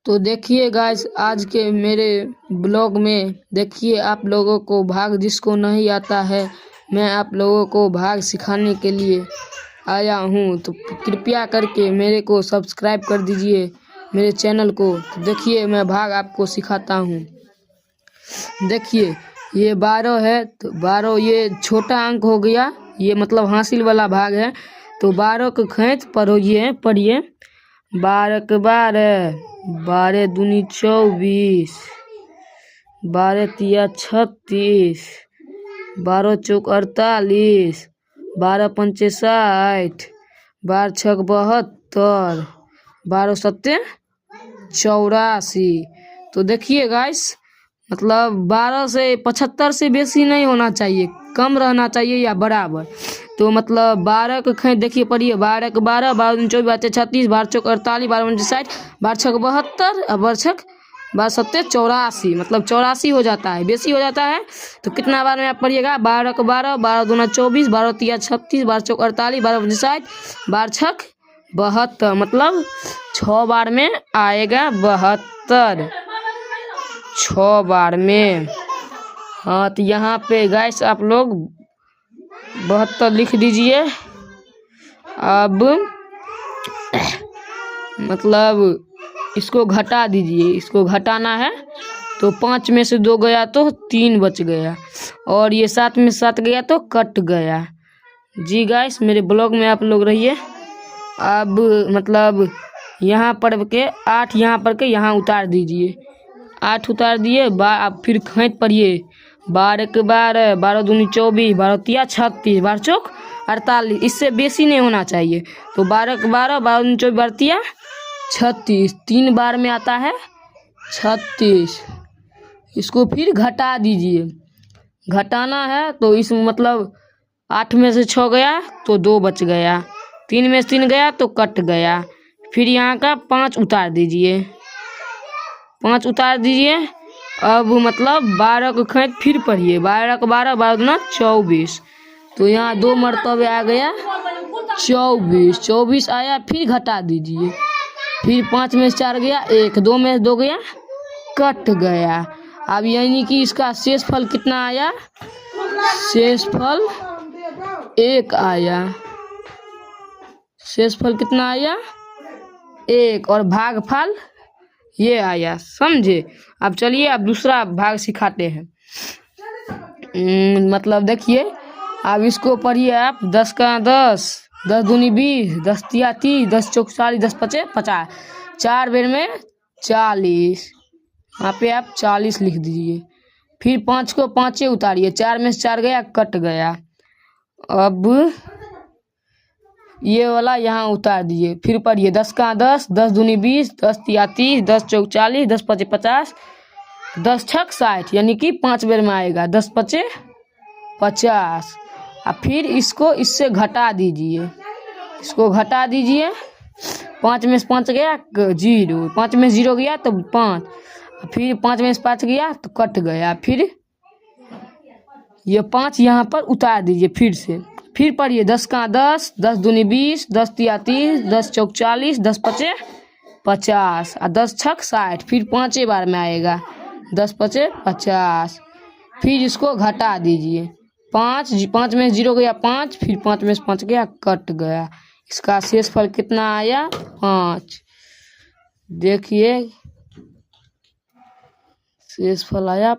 तो देखिए गाइस, आज के मेरे ब्लॉग में देखिए आप लोगों को भाग जिसको नहीं आता है, मैं आप लोगों को भाग सिखाने के लिए आया हूँ। तो कृपया करके मेरे को सब्सक्राइब कर दीजिए मेरे चैनल को। तो देखिए मैं भाग आपको सिखाता हूँ। देखिए ये 12 है, तो 12 ये छोटा अंक हो गया, ये मतलब हासिल वाला भाग है। तो 12 को खींच पढ़िए 12 के 12, 12 दूनी 24, 12 तिया 36, 12 चौक 48, 12 पंचे 60, 12 छक 72, 12 सत्ते 84। तो देखिए गाइस, मतलब 12 से 75 से बेसी नहीं होना चाहिए, कम रहना चाहिए या बराबर। तो मतलब 12 को खींच देखिए पढ़िए 12 के 12, 12 दूनी 24, 12 36, 12 चौक 48, 12 पंचे 60, 12 छक 72 और 12 छक 12 सत्ते 84, मतलब 84 हो जाता है, बेसी हो जाता है। तो कितना बार में आप पढ़िएगा 12 के 12, 12 दूना 24, 12 तिया 36, 12 चौक 48, 12 पंचे 60, 12 छक 72, मतलब 6 बार में आएगा 72, 6 बार में। हाँ, तो यहाँ पे गाइस आप लोग 72 लिख दीजिए। अब मतलब इसको घटा दीजिए, इसको घटाना है। तो 5 में से 2 गया तो 3 बच गया, और ये 7 में 7 गया तो कट गया। जी गाइस, मेरे ब्लॉग में आप लोग रहिए। अब मतलब यहाँ पढ़ के 8 यहाँ पढ़ के यहाँ उतार दीजिए, 8 उतार दिए। अब फिर खींच पढ़िए 12 के 12, 12 दूनी 24, 12 तिया 36, 12 चौक 48, इससे बेसी नहीं होना चाहिए। तो 12 के 12, 12 दूनी 24, 12 तिया 36, 3 बार में आता है 36। इसको फिर घटा दीजिए, घटाना है। तो इस मतलब 8 में से 6 गया तो 2 बच गया, 3 में से 3 गया तो कट गया। फिर यहाँ का 5 उतार दीजिए, 5 उतार दीजिए। अब मतलब 12 को खींच फिर पढ़िए 12 के 12, 12 दूना 24। तो यहाँ 2 मरतबे आ गया 24, 24 आया, फिर घटा दीजिए। फिर 5 में से 4 गया 1, 2 में से 2 गया कट गया। अब यानी कि इसका शेष फल कितना आया, शेष फल 1 आया, शेष फल कितना आया 1, और भागफल ये आया, समझे। अब चलिए अब दूसरा भाग सिखाते हैं। मतलब देखिए अब इसको पढ़िए आप 10 का 10, 10 दूनी 20, 10 तिया 30, 10 चौक 40, 10 पचे 50, 4 बेर में 40, यहाँ पे आप 40 लिख दीजिए। फिर 5 को 5 उतारिए, 4 में से 4 गया कट गया। अब ये वाला यहाँ उतार दीजिए। फिर पढ़िए 10 का 10, 10 दूनी 20, 10 तिया 30, 10 चौक 40, 10 पचे 50, 10 छक 60, यानी कि 5 बेर में आएगा 10 पचे 50। और फिर इसको इससे घटा दीजिए, इसको घटा दीजिए। 5 में से 5 गया 0, 5 में से 0 गया तो 5, फिर 5 में से 5 गया तो कट गया। फिर ये 5 यहाँ पर उतार दीजिए फिर से। फिर पढ़िए 10 का 10, 10 दूनी 20, 10 तिया 30, 10 चौक 40, 10 पचे 50 और 10 छक 60, फिर 5 बार में आएगा 10 पचे 50। फिर इसको घटा दीजिए, 5 में 0 गया 5, फिर 5 में से 5 गया कट गया। इसका शेष फल कितना आया 5। देखिए शेष फल आया